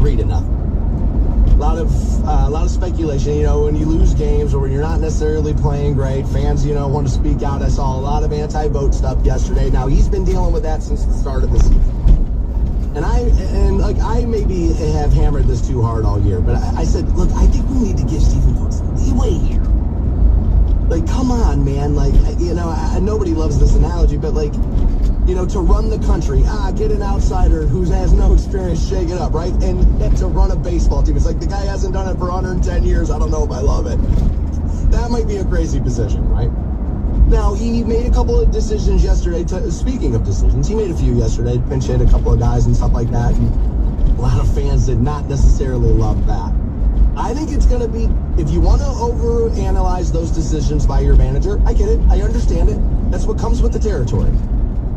3-0. A lot of speculation. When you lose games or when you're not necessarily playing great, fans, want to speak out. I saw a lot of anti-vote stuff yesterday. Now, he's been dealing with that since the start of the season. And I maybe have hammered this too hard all year, but I said, look, I think we need to give Stephen Cruisin some leeway here. Come on, man. Nobody loves this analogy, but to run the country, get an outsider who has no experience, shake it up, right? And to run a baseball team. It's like the guy hasn't done it for 110 years. I don't know if I love it. That might be a crazy position, right? Now, he made a couple of decisions yesterday. Speaking of decisions, he made a few yesterday. Pinch hit a couple of guys and stuff like that. And a lot of fans did not necessarily love that. I think it's going to be, if you want to overanalyze those decisions by your manager, I get it. I understand it. That's what comes with the territory.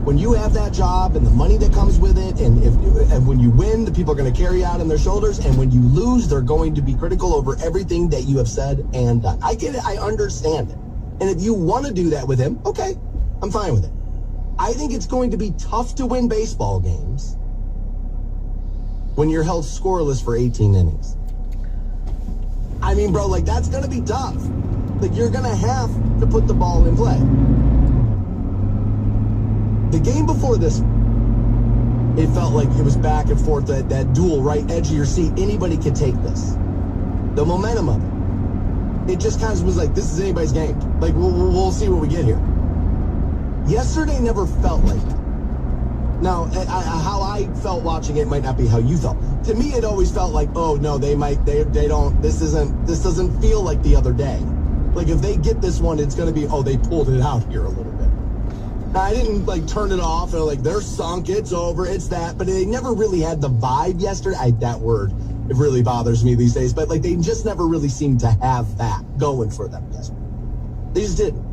When you have that job and the money that comes with it, and when you win, the people are going to carry out on their shoulders, and when you lose, they're going to be critical over everything that you have said and done. I get it. I understand it. And if you want to do that with him, okay, I'm fine with it. I think it's going to be tough to win baseball games when you're held scoreless for 18 innings. I mean, bro, that's going to be tough. You're going to have to put the ball in play. The game before this, it felt like it was back and forth, that duel, right edge of your seat. Anybody could take this. The momentum of it. It just kind of was like, this is anybody's game. We'll see what we get here. Yesterday never felt like that. Now, how I felt watching it might not be how you felt. To me, it always felt like, oh no, they don't. This doesn't feel like the other day. If they get this one, it's going to be, oh, they pulled it out here a little bit. Now, I didn't turn it off and they're sunk, it's over, it's that. But they never really had the vibe yesterday. That word, it really bothers me these days. But they just never really seemed to have that going for them yesterday. They just didn't.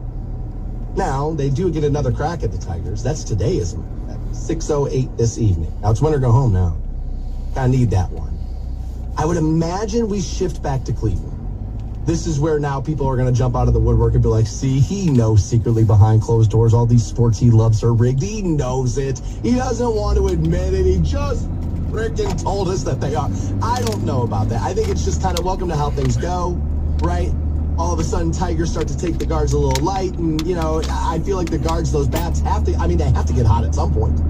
Now, they do get another crack at the Tigers. That's today, isn't it? 6:08 this evening. Now, it's win or go home now. I need that one. I would imagine we shift back to Cleveland. This is where now people are going to jump out of the woodwork and be like, see, he knows secretly behind closed doors all these sports he loves are rigged. He knows it. He doesn't want to admit it. He just freaking told us that they are. I don't know about that. I think it's just kind of welcome to how things go, right? All of a sudden, Tigers start to take the guards a little light, and, I feel like the guards, those bats they have to get hot at some point.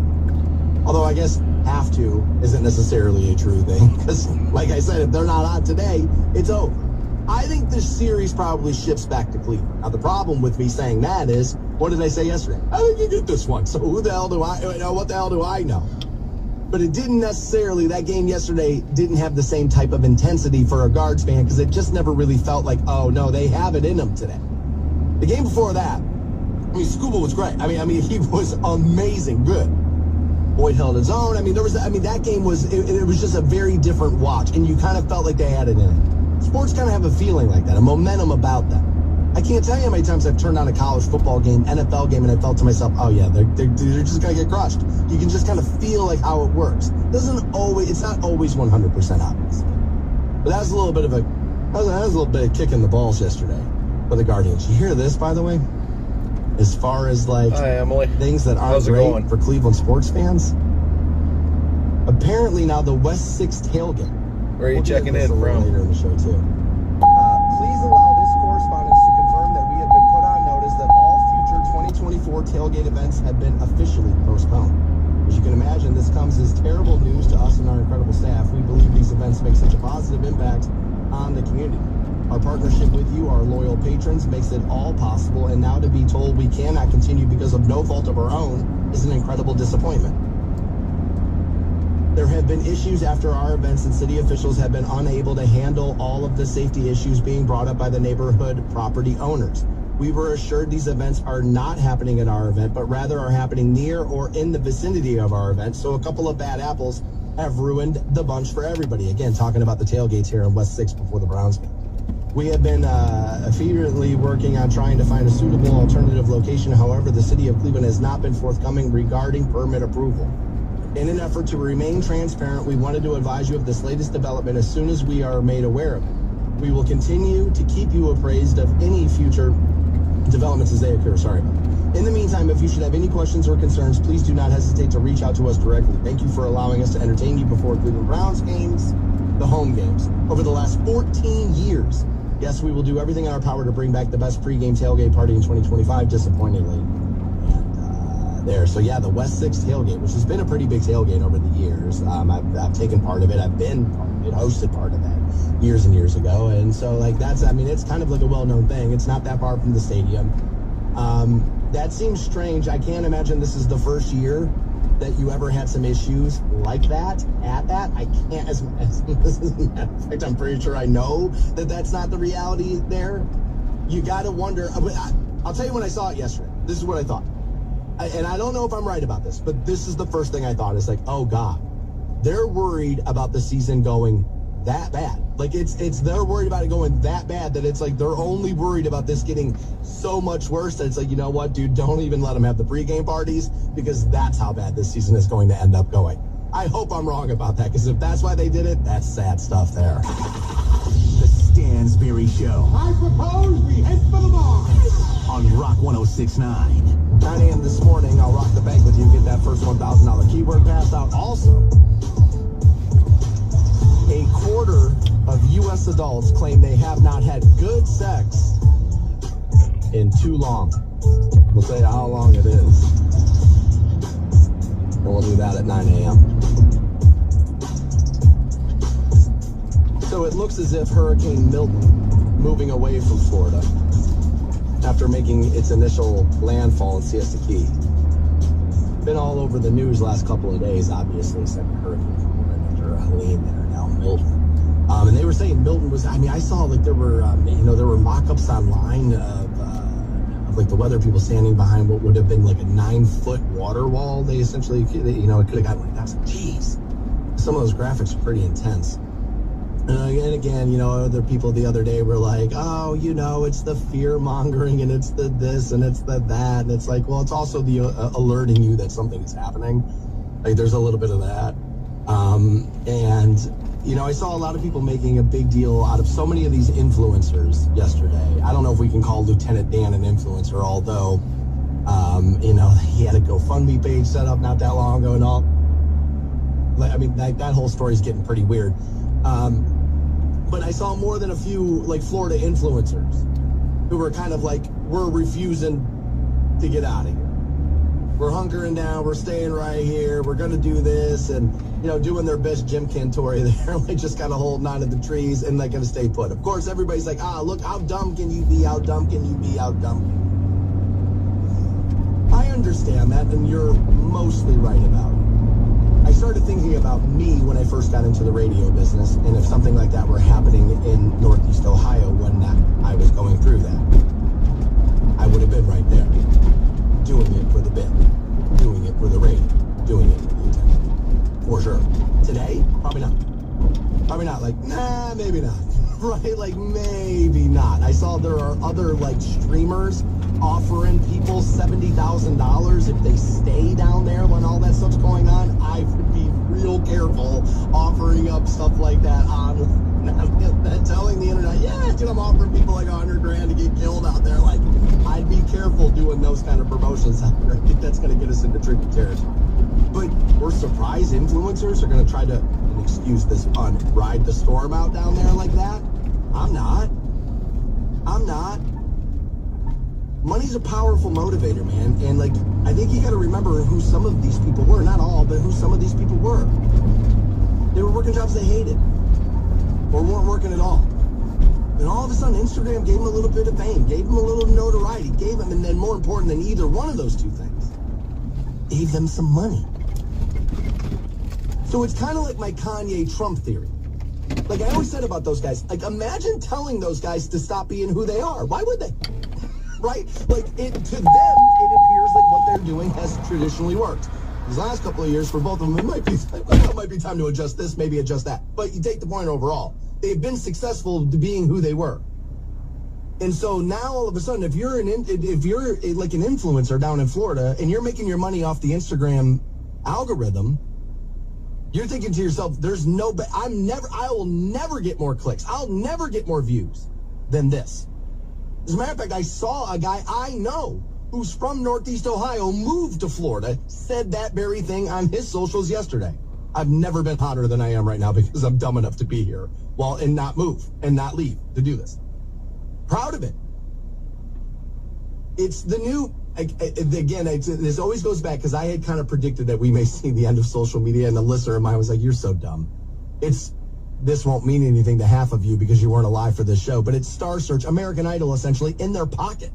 Although I guess have to isn't necessarily a true thing, because, like I said, if they're not hot today, it's over. I think this series probably shifts back to Cleveland. Now, the problem with me saying that is, what did I say yesterday? I think you get this one, so what the hell do I know? But it didn't necessarily, that game yesterday didn't have the same type of intensity for a Guards fan, because it just never really felt like, oh, no, they have it in them today. The game before that, Scuba was great. He was amazing, good. Boyd held his own. That game was, it was just a very different watch, and you kind of felt like they had it in it. Sports kind of have a feeling like that, a momentum about them. I can't tell you how many times I've turned on a college football game, NFL game, and I felt to myself, oh yeah, they're just going to get crushed. You can just kind of feel like how it works. It's not always 100% obvious. But that was a little bit of a kick in the balls yesterday for the Guardians. You hear this, by the way? As far as Hi, Emily. Things that aren't great for Cleveland sports fans. Apparently now the West 6 tailgate. Where are you checking in from? Later in the show too. Please allow this correspondence to confirm that we have been put on notice that all future 2024 tailgate events have been officially postponed. As you can imagine, this comes as terrible news to us and our incredible staff. We believe these events make such a positive impact on the community. Our partnership with you, our loyal patrons, makes it all possible, and now to be told we cannot continue because of no fault of our own is an incredible disappointment. There have been issues after our events, and city officials have been unable to handle all of the safety issues being brought up by the neighborhood property owners. We were assured these events are not happening at our event, but rather are happening near or in the vicinity of our event, so a couple of bad apples have ruined the bunch for everybody. Again, talking about the tailgates here in West 6 before the Browns game. We have been fervently working on trying to find a suitable alternative location. However, the city of Cleveland has not been forthcoming regarding permit approval. In an effort to remain transparent, we wanted to advise you of this latest development as soon as we are made aware of it. We will continue to keep you appraised of any future developments as they occur. Sorry about that. In the meantime, if you should have any questions or concerns, please do not hesitate to reach out to us directly. Thank you for allowing us to entertain you before Cleveland Browns games, the home games, over the last 14 years. Yes, we will do everything in our power to bring back the best pregame tailgate party in 2025, disappointingly. And there. So, yeah, the West 6 tailgate, which has been a pretty big tailgate over the years. I've taken part of it. I've been part of it, hosted part of that years and years ago. And so, like, it's kind of like a well-known thing. It's not that far from the stadium. That seems strange. I can't imagine this is the first year that you ever had some issues like that at that. I can't, as a matter of fact, I'm pretty sure I know that that's not the reality there. You got to wonder. I'll tell you when I saw it yesterday. This is what I thought. And I don't know if I'm right about this, but this is the first thing I thought. It's like, oh, God, they're worried about the season going that bad. Like, they're worried about it going that bad that it's like they're only worried about this getting so much worse that it's like, you know what, dude, don't even let them have the pregame parties because that's how bad this season is going to end up going. I hope I'm wrong about that, because if that's why they did it, that's sad stuff there. The Stansberry Show. I propose we head for the bar. On Rock 106.9. 9 a.m. this morning, I'll rock the bank with you, get that first $1,000 keyword passed out. Also, a quarter of U.S. adults claim they have not had good sex in too long. We'll tell you how long it is. And we'll do that at 9 a.m. So it looks as if Hurricane Milton moving away from Florida after making its initial landfall in Siesta Key. Been all over the news last couple of days, obviously, second hurricane after Helene there, now Milton. And they were saying Milton was, I saw like there were mock-ups online of like the weather people standing behind what would have been like a 9-foot water wall. They essentially, it could have gotten like that. Jeez. Some of those graphics are pretty intense. And again, other people the other day were like, oh, it's the fear mongering and it's the this and it's the that. And it's like, well, it's also the alerting you that something is happening. Like there's a little bit of that. I saw a lot of people making a big deal out of so many of these influencers yesterday. I don't know if we can call Lieutenant Dan an influencer, although, he had a GoFundMe page set up not that long ago and all. That whole story's getting pretty weird. But I saw more than a few, like, Florida influencers who were kind of like, we're refusing to get out of here. We're hunkering down. We're staying right here. We're going to do this. And, doing their best Jim Cantori there, like just kind of holding on to the trees and like going to stay put. Of course, everybody's like, look, how dumb can you be? How dumb can you be? How dumb can you be? I understand that, and you're mostly right about it. I started thinking about me when I first got into the radio business, and if something like that were happening in Northeast Ohio when I was going through that, I would have been right there, doing it for the bit, doing it for the radio, doing it for the attention. For sure. Today, probably not. Probably not. Like, nah, maybe not. Right? Like, maybe not. I saw there are other, like, streamers offering people $70,000 if they stay down there when all that stuff's going on. I would be real careful offering up stuff like that on telling the internet, I'm offering people like $100,000 to get killed out there. Like, I'd be careful doing those kind of promotions out there. I think that's going to get us into tricky territory. But we're surprised influencers are going to try to, and excuse this pun, ride the storm out down there like that. I'm not. Money's a powerful motivator, man. And, like, I think you got to remember who some of these people were. Not all, but who some of these people were. They were working jobs they hated or weren't working at all. And all of a sudden, Instagram gave them a little bit of fame, gave them a little notoriety, gave them, and then more important than either one of those two things, gave them some money. So it's kind of like my Kanye Trump theory. Like I always said about those guys, like imagine telling those guys to stop being who they are. Why would they? Right? Like to them, it appears like what they're doing has traditionally worked. These last couple of years for both of them, it might be time to adjust this, maybe adjust that. But you take the point overall. They've been successful to being who they were. And so now all of a sudden, if you're like an influencer down in Florida and you're making your money off the Instagram algorithm, you're thinking to yourself, I will never get more clicks. I'll never get more views than this. As a matter of fact, I saw a guy I know who's from Northeast Ohio, moved to Florida, said that very thing on his socials yesterday. I've never been hotter than I am right now because I'm dumb enough to be here and not move and not leave to do this. Proud of it. It's the new, again, this always goes back because I had kind of predicted that we may see the end of social media, and a listener of mine was like, you're so dumb. This won't mean anything to half of you because you weren't alive for this show, but it's Star Search, American Idol, essentially, in their pocket.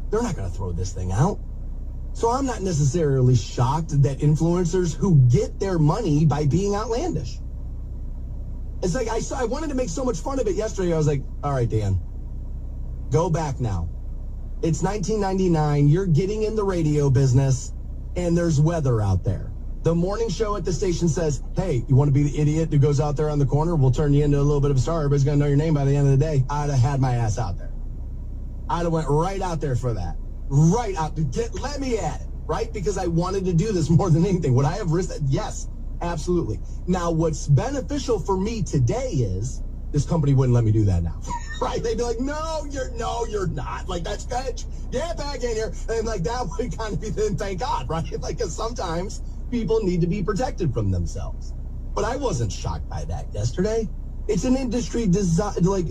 They're not going to throw this thing out. So I'm not necessarily shocked that influencers who get their money by being outlandish. It's like I wanted to make so much fun of it yesterday. I was like, all right, Dan, go back now. It's 1999. You're getting in the radio business, and there's weather out there. The morning show at the station says, hey, you want to be the idiot who goes out there on the corner? We'll turn you into a little bit of a star. Everybody's going to know your name by the end of the day. I'd have had my ass out there. I'd have went right out there for that. Right out. Let me at it, right? Because I wanted to do this more than anything. Would I have risked it? Yes, absolutely. Now, what's beneficial for me today is this company wouldn't let me do that now. Right? They'd be like, no, you're not. Like, that's good. Get back in here. And like, that would kind of be then thank God, right? Like, because sometimes people need to be protected from themselves. But I wasn't shocked by that yesterday. It's an industry designed, like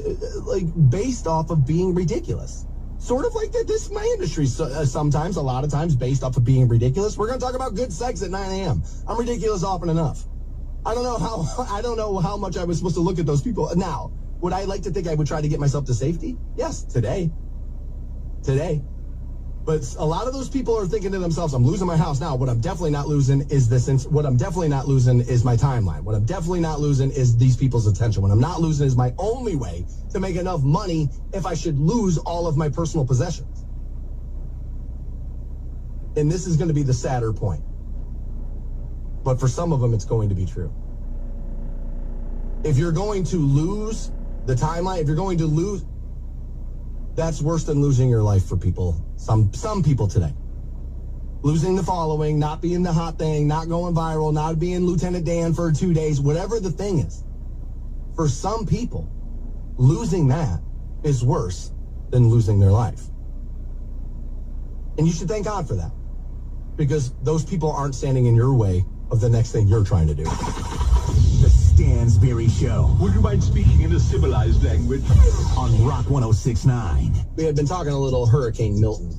based off of being ridiculous. Sort of like this, my industry sometimes, a lot of times, based off of being ridiculous. We're going to talk about good sex at 9 a.m. I'm ridiculous often enough. I don't know how much I was supposed to look at those people. Now, would I like to think I would try to get myself to safety? Yes, today. But a lot of those people are thinking to themselves, I'm losing my house now. What I'm definitely not losing is what I'm definitely not losing is my timeline. What I'm definitely not losing is these people's attention. What I'm not losing is my only way to make enough money if I should lose all of my personal possessions. And this is going to be the sadder point. But for some of them, it's going to be true. If you're going to lose the timeline, if you're going to lose, that's worse than losing your life for people. Some people today. Losing the following, not being the hot thing, not going viral, not being Lieutenant Dan for 2 days, whatever the thing is. For some people, losing that is worse than losing their life. And you should thank God for that. Because those people aren't standing in your way of the next thing you're trying to do. The Stansberry Show. Would you mind speaking in a civilized language? On Rock 106.9. We had been talking a little Hurricane Milton.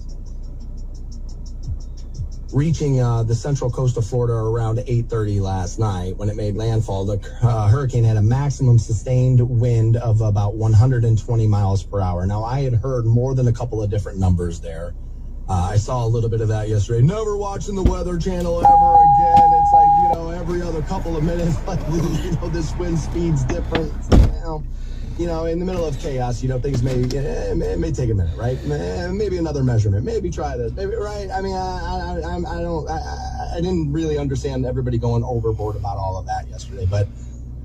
Reaching the central coast of Florida around 8:30 last night when it made landfall. The hurricane had a maximum sustained wind of about 120 miles per hour. Now, I had heard more than a couple of different numbers there. I saw a little bit of that yesterday. Never watching the Weather Channel ever again. It's like, every other couple of minutes, like, this wind speed's different. In the middle of chaos, things may take a minute, right? Maybe another measurement. Maybe try this. Maybe, right? I mean, I didn't really understand everybody going overboard about all of that yesterday, but,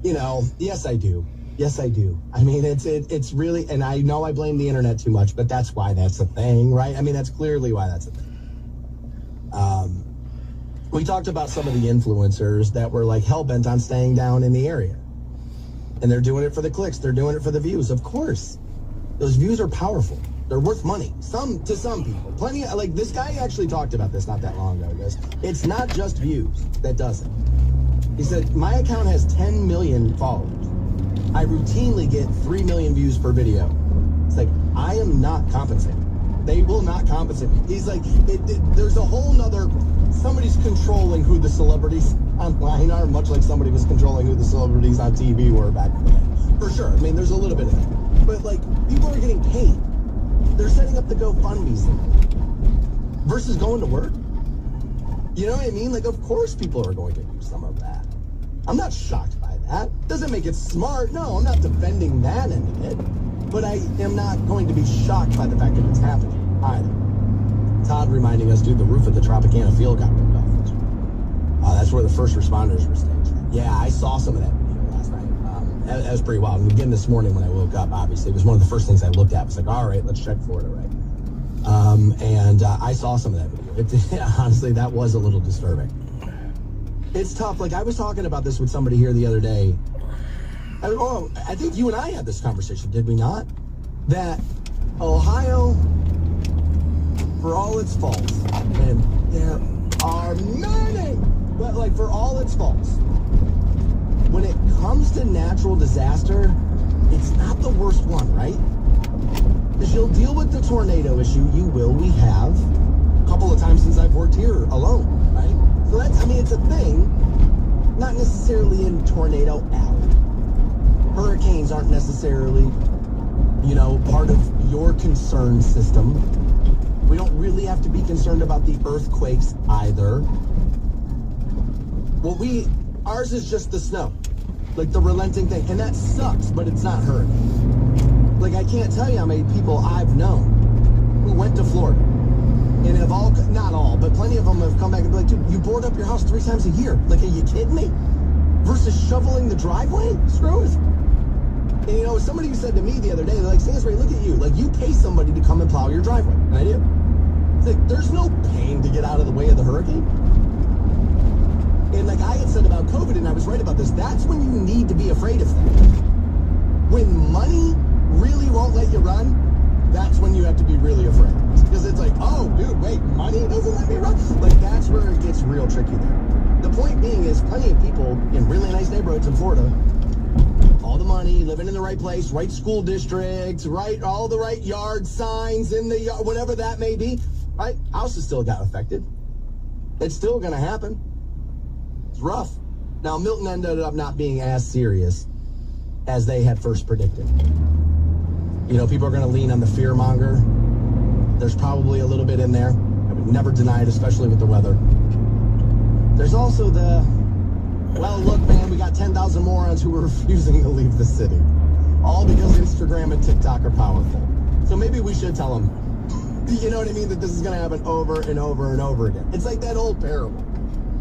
yes, I do. Yes, I do. I mean, it's really, and I know I blame the internet too much, but that's why that's a thing, right? I mean, that's clearly why that's a thing. We talked about some of the influencers that were like hell-bent on staying down in the area. And they're doing it for the clicks. They're doing it for the views. Of course. Those views are powerful. They're worth money. To some people. Plenty of, like, this guy actually talked about this not that long ago. He goes, it's not just views that does it. He said, my account has 10 million followers. I routinely get 3 million views per video. It's like, I am not compensated. They will not compensate me. He's like, there's a whole nother, somebody's controlling who the celebrities online are, much like somebody was controlling who the celebrities on TV were back in the day. For sure. I mean, there's a little bit of that. But, like, people are getting paid. They're setting up the GoFundMe's versus going to work. You know what I mean? Like, of course people are going to do some of that. I'm not shocked by that. Doesn't make it smart. No, I'm not defending that end of it. But I am not going to be shocked by the fact that it's happening either. Todd reminding us, dude, the roof at the Tropicana field got ripped off. That's where the first responders were staged. Yeah, I saw some of that video last night. That was pretty wild. And again, this morning when I woke up, obviously, it was one of the first things I looked at. I was like, all right, let's check Florida, right? And I saw some of that video. Honestly, that was a little disturbing. It's tough. Like, I was talking about this with somebody here the other day. I think you and I had this conversation, did we not? That Ohio, for all its faults, and there are many, but like for all its faults, when it comes to natural disaster, it's not the worst one, right? Because you'll deal with the tornado issue. You will. We have a couple of times since I've worked here alone, right? So that's, I mean, it's a thing, not necessarily in Tornado Alley. Hurricanes aren't necessarily, you know, part of your concern system. We don't really have to be concerned about the earthquakes either. Ours is just the snow, like the relenting thing, and that sucks, but it's not hurricane. Like, I can't tell you how many people I've known who went to Florida and have all, not all, but plenty of them have come back and be like, dude, you board up your house 3 times a year. Like, are you kidding me? Versus shoveling the driveway? Screw it. And you know, somebody said to me the other day, they're like, Stansbury, look at you. Like, you pay somebody to come and plow your driveway. And I do. It's like, there's no pain to get out of the way of the hurricane. And like I had said about COVID, and I was right about this, that's when you need to be afraid of things. When money really won't let you run, that's when you have to be really afraid. Because it's like, oh, dude, wait, money doesn't let me run? Like, that's where it gets real tricky there. The point being is plenty of people in really nice neighborhoods in Florida, all the money, living in the right place, right school districts, right, all the right yard signs in the yard, whatever that may be, right? Houses still got affected. It's still going to happen. It's rough. Now, Milton ended up not being as serious as they had first predicted. You know, people are going to lean on the fear monger. There's probably a little bit in there. I would never deny it, especially with the weather. There's also the, well, look, man, we got 10,000 morons who are refusing to leave the city. All because Instagram and TikTok are powerful. So maybe we should tell them, you know what I mean, that this is going to happen over and over and over again. It's like that old parable,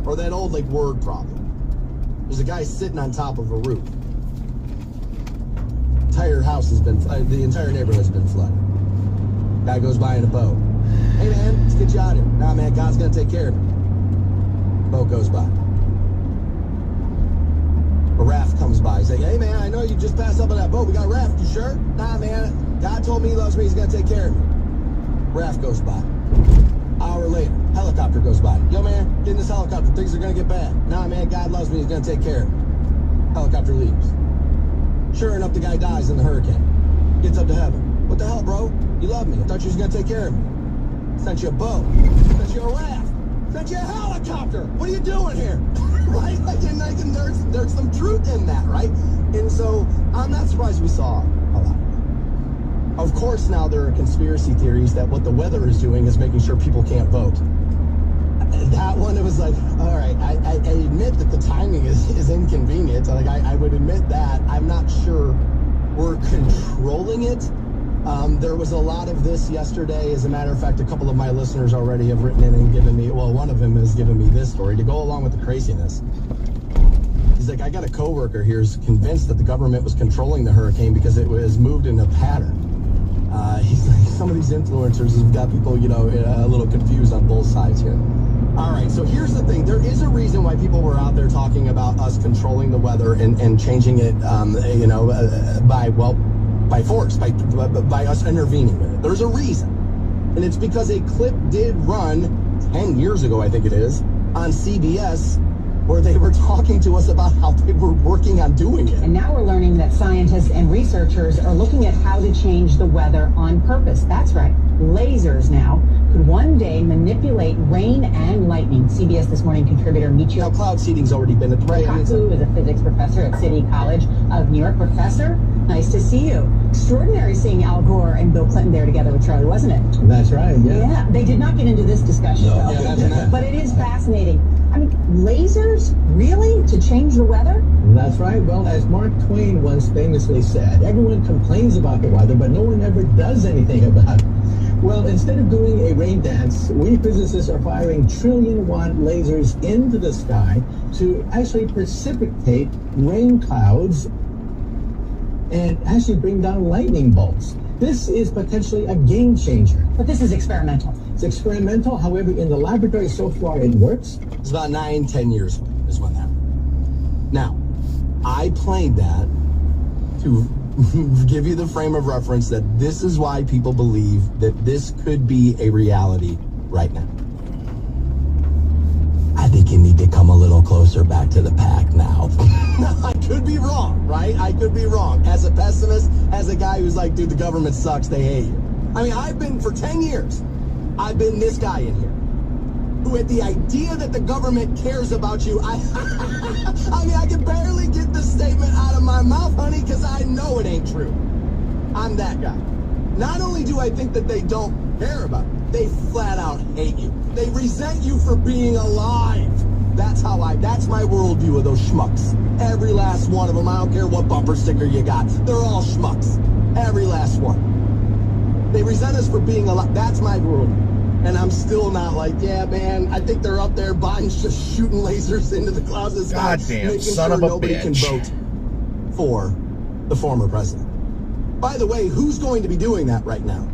or that old, like, word problem. There's a guy sitting on top of a roof. Entire house has been, the entire neighborhood has been flooded. Guy goes by in a boat. Hey, man, let's get you out of here. Nah, man, God's going to take care of it. Boat goes by. A raft comes by. He's like, hey, man, I know you just passed up on that boat. We got a raft. You sure? Nah, man, God told me he loves me. He's going to take care of me. Raft goes by. Hour later, helicopter goes by. Yo, man, get in this helicopter. Things are going to get bad. Nah, man, God loves me. He's going to take care of me. Helicopter leaves. Sure enough, the guy dies in the hurricane. Gets up to heaven. What the hell, bro? You love me. I thought you was going to take care of me. Sent you a boat. Sent you a raft. Sent you a helicopter. What are you doing here? Right? Like, and there's some truth in that, right? And so I'm not surprised we saw a lot. Of course, now there are conspiracy theories that what the weather is doing is making sure people can't vote. That one, it was like, all right, I admit that the timing is inconvenient. Like, I would admit that. I'm not sure we're controlling it. There was a lot of this yesterday. As a matter of fact, a couple of my listeners already have written in and given me, well, one of them has given me this story to go along with the craziness. He's like, I got a coworker here who's convinced that the government was controlling the hurricane because it was moved in a pattern. He's like, some of these influencers have got people, you know, a little confused on both sides here. All right, so here's the thing. There is a reason why people were out there talking about us controlling the weather and changing it, you know, by force, by us intervening with it. There's a reason. And it's because a clip did run 10 years ago, I think it is, on CBS, where they were talking to us about how they were working on doing it. And now we're learning that scientists and researchers are looking at how to change the weather on purpose. That's right. Lasers now could one day manipulate rain and lightning. CBS This Morning contributor Now, cloud seeding's already been a threat. Kaku is a physics professor at City College of New York. Professor, nice to see you. Extraordinary seeing Al Gore and Bill Clinton there together with Charlie, wasn't it? That's right, yeah. Yeah, they did not get into this discussion, though. Yeah, but it is fascinating. I mean, lasers, really? To change the weather? That's right. Well, as Mark Twain once famously said, everyone complains about the weather, but no one ever does anything about it. Well, instead of doing a rain dance, we physicists are firing trillion-watt lasers into the sky to actually precipitate rain clouds and actually bring down lightning bolts. This is potentially a game changer. But this is experimental. It's experimental. However, in the laboratory so far, it works. It's about 9-10 years ago is when that happened. Now, I played that to give you the frame of reference that this is why people believe that this could be a reality right now. I think you need to come a little closer back to the pack now. I could be wrong, right? I could be wrong. As a pessimist, as a guy who's like, dude, the government sucks, they hate you. I mean, I've been, for 10 years, I've been this guy in here, who at the idea that the government cares about you, I mean, I can barely get the statement out of my mouth, honey, because I know it ain't true. I'm that guy. Not only do I think that they don't care about you, they flat out hate you. They resent you for being alive. That's my worldview of those schmucks. Every last one of them. I don't care what bumper sticker you got. They're all schmucks. Every last one. They resent us for being alive. That's my worldview. And I'm still not like, yeah, man, I think they're up there. Biden's just shooting lasers into the cloud of the sky, making son sure of a nobody bitch. can vote for the former president. By the way, who's going to be doing that right now?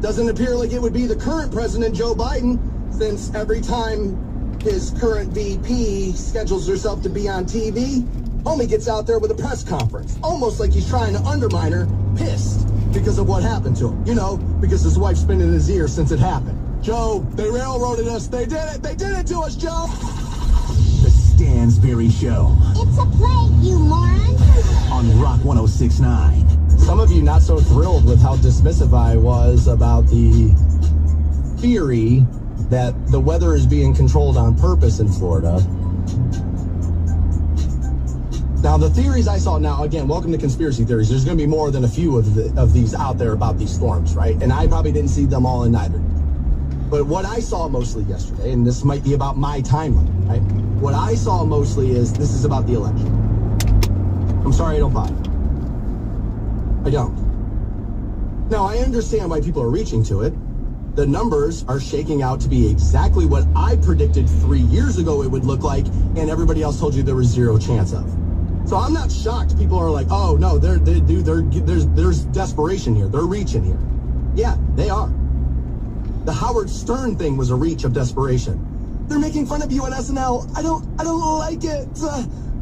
Doesn't appear like it would be the current president, Joe Biden, since every time his current VP schedules herself to be on TV, homie gets out there with a press conference, almost like he's trying to undermine her, pissed because of what happened to him. You know, because his wife's been in his ear since it happened. Joe, they railroaded us. They did it. They did it to us, Joe. The Stansberry Show It's a play, you moron. on Rock 106.9. Some of you not so thrilled with how dismissive I was about the theory that the weather is being controlled on purpose in Florida. Now, the theories I saw, now, again, welcome to conspiracy theories. There's going to be more than a few of these out there about these storms, right? And I probably didn't see them all in either. But what I saw mostly yesterday, and this might be about my timeline, right? What I saw mostly is this is about the election. I'm sorry, I don't buy it. I don't. Now, I understand why people are reaching to it. The numbers are shaking out to be exactly what I predicted 3 years ago it would look like, and everybody else told you there was zero chance of. So I'm not shocked people are like, oh, no, there's desperation here. They're reaching here. Yeah, they are. The Howard Stern thing was a reach of desperation. They're making fun of you on SNL. I don't like it.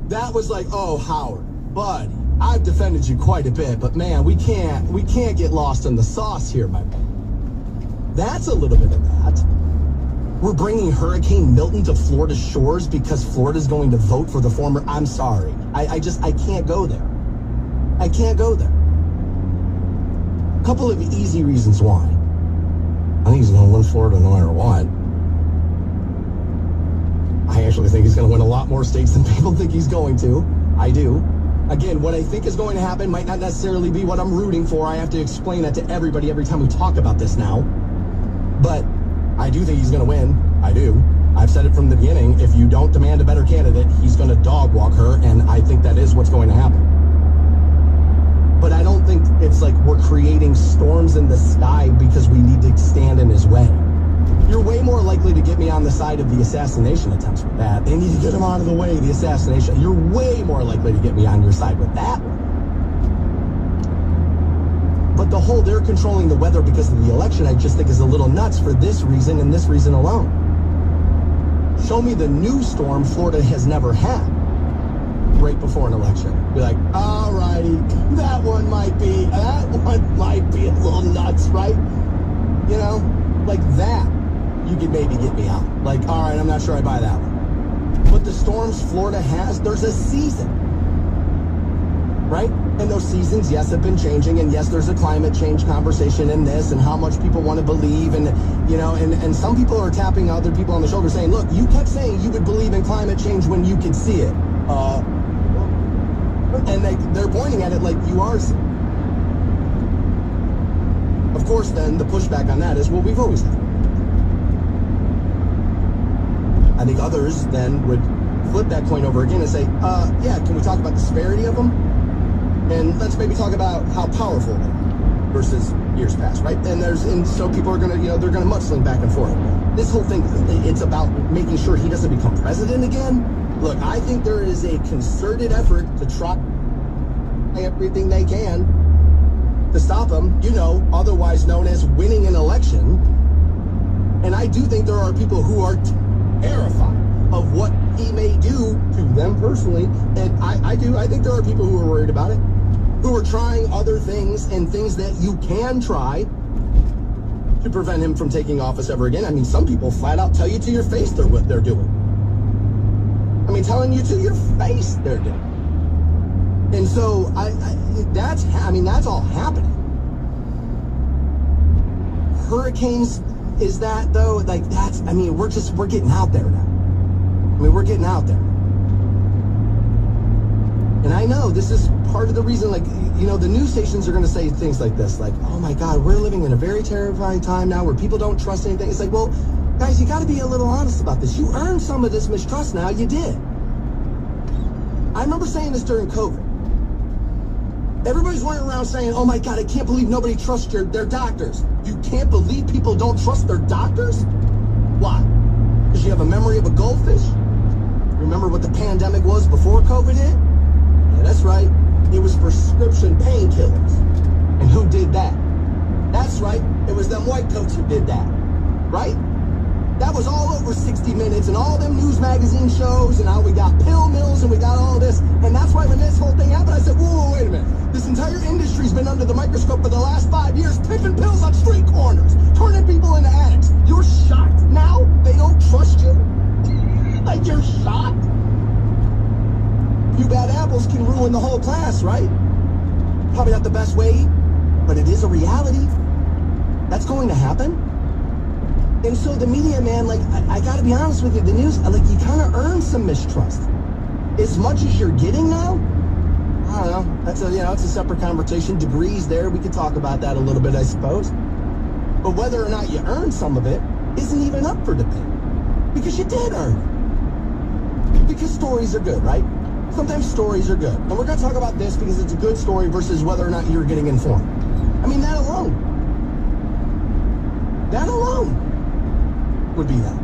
That was like, oh, Howard, buddy, I've defended you quite a bit, but man, we can't get lost in the sauce here, my man. That's a little bit of that. We're bringing Hurricane Milton to Florida shores because Florida's going to vote for the former. I'm sorry. I can't go there. I can't go there. A couple of easy reasons why. I think he's going to win Florida no matter what. I actually think he's going to win a lot more states than people think he's going to. I do. Again, what I think is going to happen might not necessarily be what I'm rooting for. I have to explain that to everybody every time we talk about this now. But I do think he's going to win. I do. I've said it from the beginning. If you don't demand a better candidate, he's going to dog walk her, and I think that is what's going to happen. But I don't think it's like we're creating storms in the sky because we need to stand in his way. You're way more likely to get me on the side of the assassination attempts with that. They need to get him out of the way, the assassination. You're way more likely to get me on your side with that one. But the whole they're controlling the weather because of the election, I just think is a little nuts for this reason and this reason alone. Show me the new storm Florida has never had right before an election. Be like, all righty, that one might be a little nuts, right? You know, like that. You could maybe get me out. Like, all right, I'm not sure I buy that one. But the storms Florida has, there's a season, right? And those seasons, yes, have been changing. And yes, there's a climate change conversation in this and how much people want to believe. And, you know, and some people are tapping other people on the shoulder saying, look, you kept saying you would believe in climate change when you could see it. And they're pointing at it like you are seeing. Of course, then the pushback on that is, well, we've always had it. I think others then would flip that coin over again and say, yeah, can we talk about the disparity of them? And let's maybe talk about how powerful they are versus years past, right? And so people are going to, you know, they're going to mudsling back and forth. This whole thing, it's about making sure he doesn't become president again. Look, I think there is a concerted effort to try everything they can to stop him, you know, otherwise known as winning an election. And I do think there are people who are terrified of what he may do to them personally. And I think there are people who are worried about it. who are trying other things and things that you can try to prevent him from taking office ever again. I mean, some people flat out tell you to your face what they're doing. I mean, telling you to your face they're doing. And so that's all happening. Hurricanes, is that though? Like that's, I mean, we're getting out there now. I mean, we're getting out there. And I know this is part of the reason, like, you know, the news stations are going to say things like this, like, oh my God, we're living in a very terrifying time now where people don't trust anything. It's like, well, guys, you got to be a little honest about this. You earned some of this mistrust now. You did. I remember saying this during COVID. Everybody's running around saying, oh my God, I can't believe nobody trusts their doctors. You can't believe people don't trust their doctors? Why? Because you have a memory of a goldfish? Remember what the pandemic was before COVID hit? Yeah, that's right. It was prescription painkillers. And who did that? That's right. It was them white coats who did that. Right? That was all over 60 Minutes and all them news magazine shows and how we got pill mills and we got all this. And that's why when this whole thing happened, I said, whoa, wait a minute. This entire industry's been under the microscope for the last 5 years, pimping pills on street corners, turning people into addicts. You're shocked now? They don't trust you? Like you're shocked? Few bad apples can ruin the whole class, right? Probably not the best way, but it is a reality. That's going to happen. And so the media, man, like, I gotta be honest with you, the news, like, you kind of earn some mistrust. As much as you're getting now, I don't know, that's it's a separate conversation. Degrees there, we could talk about that a little bit, I suppose. But whether or not you earn some of it isn't even up for debate. Because you did earn it. Because stories are good, right? Sometimes stories are good. And we're gonna talk about this because it's a good story versus whether or not you're getting informed. I mean, that alone would be that,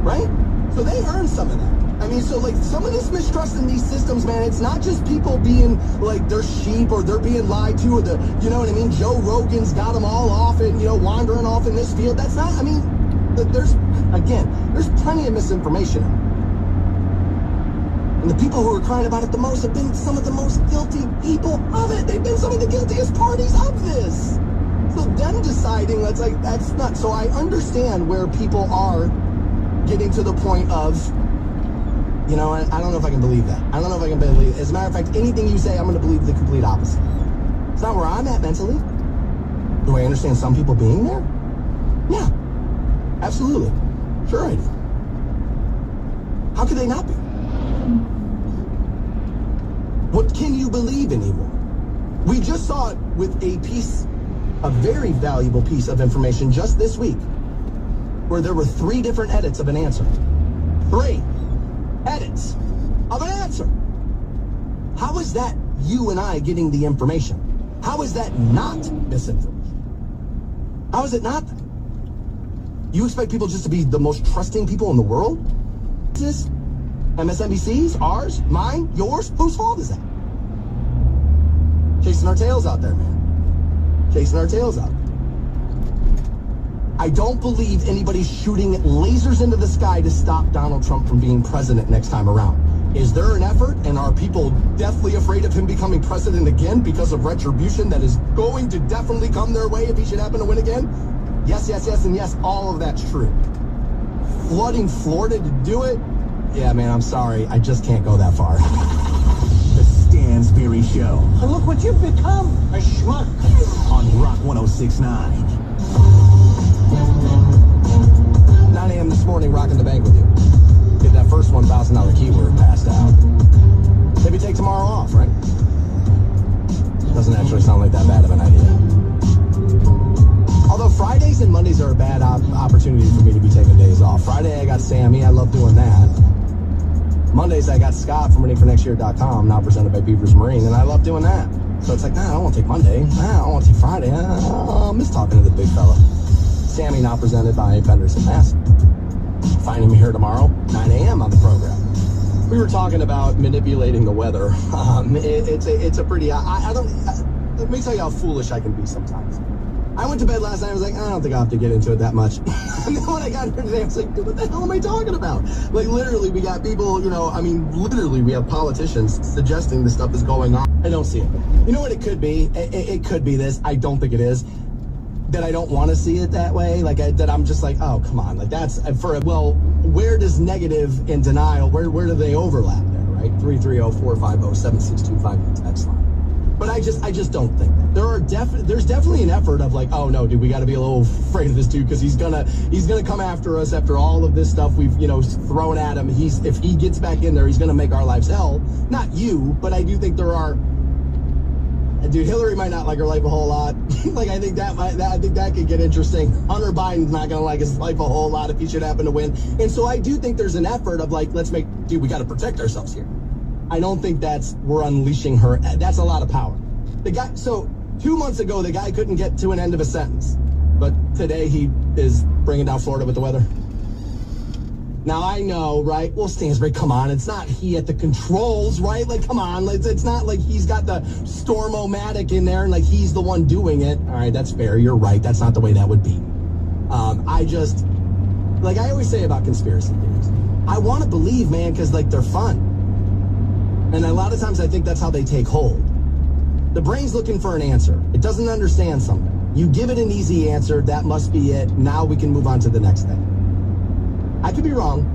right? So they earn some of that. I mean, so like some of this mistrust in these systems, man, it's not just people being like they're sheep or they're being lied to or you know what I mean? Joe Rogan's got them all off and, wandering off in this field. That's not, I mean, there's plenty of misinformation. And the people who are crying about it the most have been some of the most guilty people of it. They've been some of the guiltiest parties of this. So them deciding, that's not, so I understand where people are getting to the point of, I don't know if I can believe that. I don't know if I can believe it. As a matter of fact, anything you say, I'm going to believe the complete opposite. It's not where I'm at mentally. Do I understand some people being there? Yeah, absolutely. Sure I do. How could they not be? What can you believe anymore? We just saw it with a very valuable piece of information just this week, where there were 3 different edits of an answer. 3 edits of an answer. How is that you and I getting the information? How is that not misinformation? How is it not that? You expect people just to be the most trusting people in the world? Is this MSNBC's, ours, mine, yours? Whose fault is that? Chasing our tails out there, man. Chasing our tails out. I don't believe anybody's shooting lasers into the sky to stop Donald Trump from being president next time around. Is there an effort, and are people deathly afraid of him becoming president again because of retribution that is going to definitely come their way if he should happen to win again? Yes, and yes, all of that's true. Flooding Florida to do it? Yeah, man, I'm sorry. I just can't go that far. The Stansberry Show. And look what you've become, a schmuck. On Rock 106.9. 9 a.m. this morning, rocking the bank with you. Get that first $1,000 keyword passed out. Maybe take tomorrow off, right? Doesn't actually sound like that bad of an idea. Although Fridays and Mondays are a bad opportunity for me to be taking days off. Friday, I got Sammy. I love doing that. Mondays, I got Scott from ReadyForNextYear.com, now presented by Beavers Marine, and I love doing that. So it's like, I don't want to take Monday. I don't want to take Friday. I miss talking to the big fella. Sammy, now presented by Fenders & Massey. Finding me here tomorrow, 9 a.m. on the program. We were talking about manipulating the weather. It's a pretty, let me tell you how foolish I can be sometimes. I went to bed last night. I was like, I don't think I'll have to get into it that much. And then when I got here today, I was like, dude, what the hell am I talking about? Like, literally, we got people, literally, we have politicians suggesting this stuff is going on. I don't see it. You know what it could be? It could be this. I don't think it is. That I don't want to see it that way. That I'm just like, oh, come on. Like, that's where does negative and denial, where do they overlap there, right? 330-450-7625 text line. But I just don't think that. There's definitely an effort of like, oh no, dude, we got to be a little afraid of this dude because he's gonna come after us after all of this stuff we've thrown at him. If he gets back in there, he's gonna make our lives hell. Not you, but I do think there are. Dude, Hillary might not like her life a whole lot. I think that could get interesting. Hunter Biden's not gonna like his life a whole lot if he should happen to win. And so I do think there's an effort of like, we got to protect ourselves here. I don't think we're unleashing her. That's a lot of power. So 2 months ago, the guy couldn't get to an end of a sentence. But today he is bringing down Florida with the weather. Now, I know, right? Well, Stansbury, come on. It's not he at the controls, right? Like, come on. It's not like he's got the Storm-O-Matic in there and like he's the one doing it. All right, that's fair. You're right. That's not the way that would be. I always say about conspiracy theories, I want to believe, man, because they're fun. And a lot of times I think that's how they take hold. The brain's looking for an answer. It doesn't understand something. You give it an easy answer, that must be it. Now we can move on to the next thing. I could be wrong.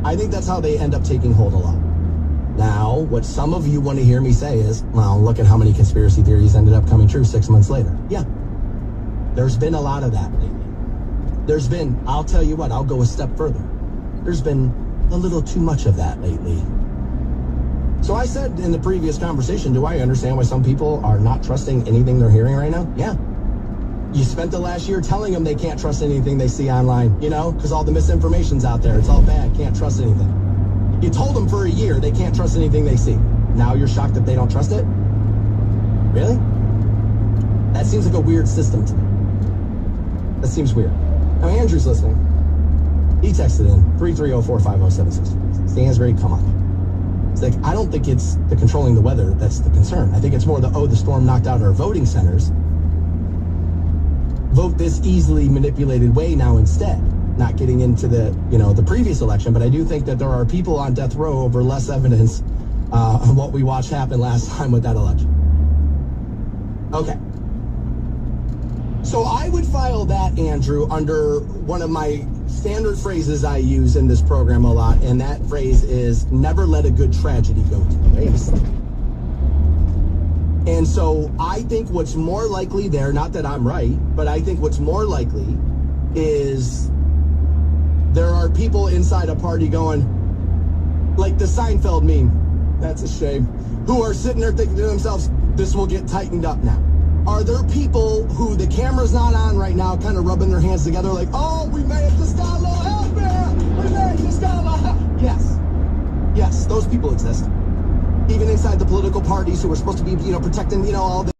I think that's how they end up taking hold a lot. Now, what some of you want to hear me say is, well, look at how many conspiracy theories ended up coming true 6 months later. Yeah. There's been a lot of that lately. I'll tell you what, I'll go a step further. There's been a little too much of that lately. So I said in the previous conversation, do I understand why some people are not trusting anything they're hearing right now? Yeah. You spent the last year telling them they can't trust anything they see online, because all the misinformation's out there. It's all bad. Can't trust anything. You told them for a year they can't trust anything they see. Now you're shocked that they don't trust it? Really? That seems like a weird system to me. That seems weird. Now, Andrew's listening. He texted in 330-450-7626. Stansbury, come on. It's like, I don't think it's the controlling the weather that's the concern. I think it's more the storm knocked out our voting centers. Vote this easily manipulated way now instead. Not getting into the previous election, but I do think that there are people on death row over less evidence of what we watched happen last time with that election. Okay. So I would file that, Andrew, under one of my standard phrases I use in this program a lot, and that phrase is never let a good tragedy go to waste. And so I think what's more likely there, not that I'm right, but I think what's more likely is there are people inside a party going, like the Seinfeld meme, that's a shame, who are sitting there thinking to themselves, this will get tightened up now. Are there people who the camera's not on right now kind of rubbing their hands together like, oh, we may have just got a little help here. We may have just got a little help. Yes. Yes, those people exist. Even inside the political parties who are supposed to be, protecting, all the...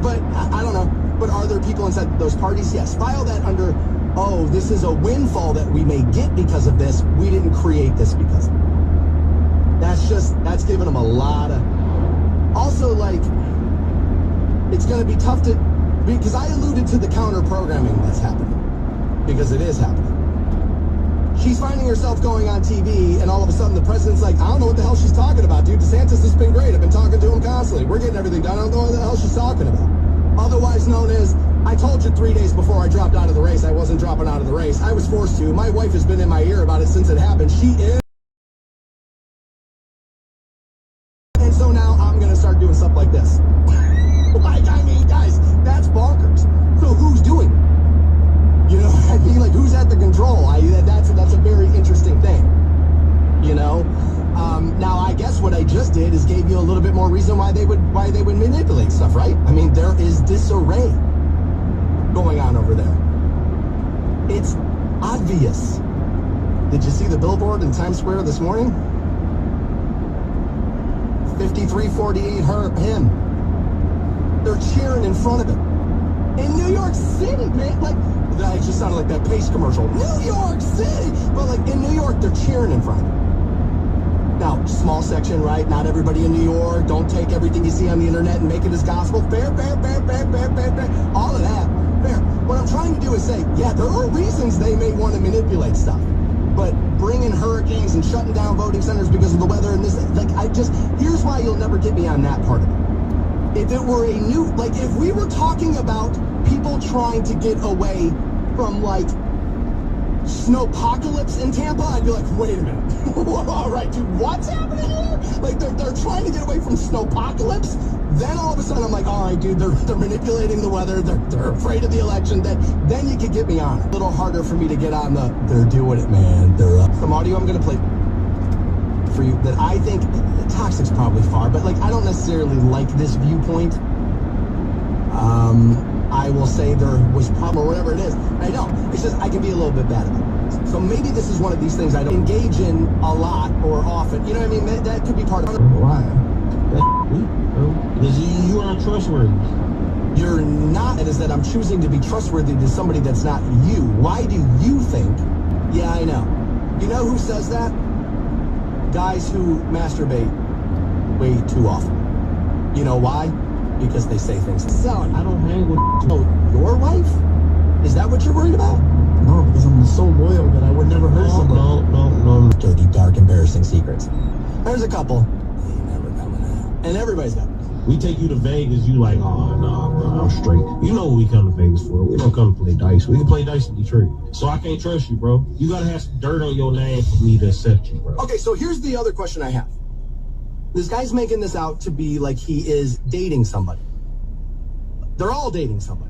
But, I don't know. But are there people inside those parties? Yes. File that under... oh, this is a windfall that we may get because of this. We didn't create this because of it. That's giving them a lot of... Also, it's going to be tough to... because I alluded to the counter-programming that's happening. Because it is happening. She's finding herself going on TV, and all of a sudden the president's like, I don't know what the hell she's talking about, dude. DeSantis has been great. I've been talking to him constantly. We're getting everything done. I don't know what the hell she's talking about. Otherwise known as, I told you 3 days before I dropped out of the race, I wasn't dropping out of the race. I was forced to. My wife has been in my ear about it since it happened. She is. And so now I'm going to start doing stuff like this. Guys, that's bonkers. So who's doing it? Who's at the control? That's a very interesting thing. Now I guess what I just did is gave you a little bit more reason why they would manipulate stuff, right? I mean, there is disarray going on over there. It's obvious. Did you see the billboard in Times Square this morning? 5348 him. They're cheering in front of it. In New York City, man. That just sounded like that Pace commercial. New York City! But in New York, they're cheering in front of it. Now, small section, right? Not everybody in New York. Don't take everything you see on the internet and make it as gospel. Fair. All of that, fair. What I'm trying to do is say, yeah, there are reasons they may want to manipulate stuff. But bringing hurricanes and shutting down voting centers because of the weather and this, here's why you'll never get me on that part of it. If it were a new, if we were talking about people trying to get away from, snowpocalypse in Tampa, I'd be like, wait a minute. All right, dude, what's happening here? They're trying to get away from snowpocalypse. Then all of a sudden I'm like, all right, dude, they're manipulating the weather. They're afraid of the election. Then you could get me on it. A little harder for me to get on they're doing it, man. Some audio I'm going to play for you that I think, toxic's probably far, but I don't necessarily like this viewpoint. I will say there was problem or whatever it is. I know. It's just I can be a little bit bad at it. So maybe this is one of these things I don't engage in a lot or often. You know what I mean? That could be part of it. Why? Because you aren't trustworthy. You're not. It is that I'm choosing to be trustworthy to somebody that's not you. Why do you think? Yeah, I know. You know who says that? Guys who masturbate way too often. You know why? Because they say things. So, I don't hang with. Oh, your wife? Is that what you're worried about? No, because I'm so loyal that I would never hurt somebody. No. Dirty, dark, embarrassing secrets. There's a couple. They never coming out. And everybody's got. We take you to Vegas, you like, oh, no, bro, I'm straight. You know what we come to Vegas for. We don't come to play dice. We can play dice in Detroit. So I can't trust you, bro. You gotta have some dirt on your name for me to accept you, bro. Okay, so here's the other question I have. This guy's making this out to be like he is dating somebody. They're all dating somebody.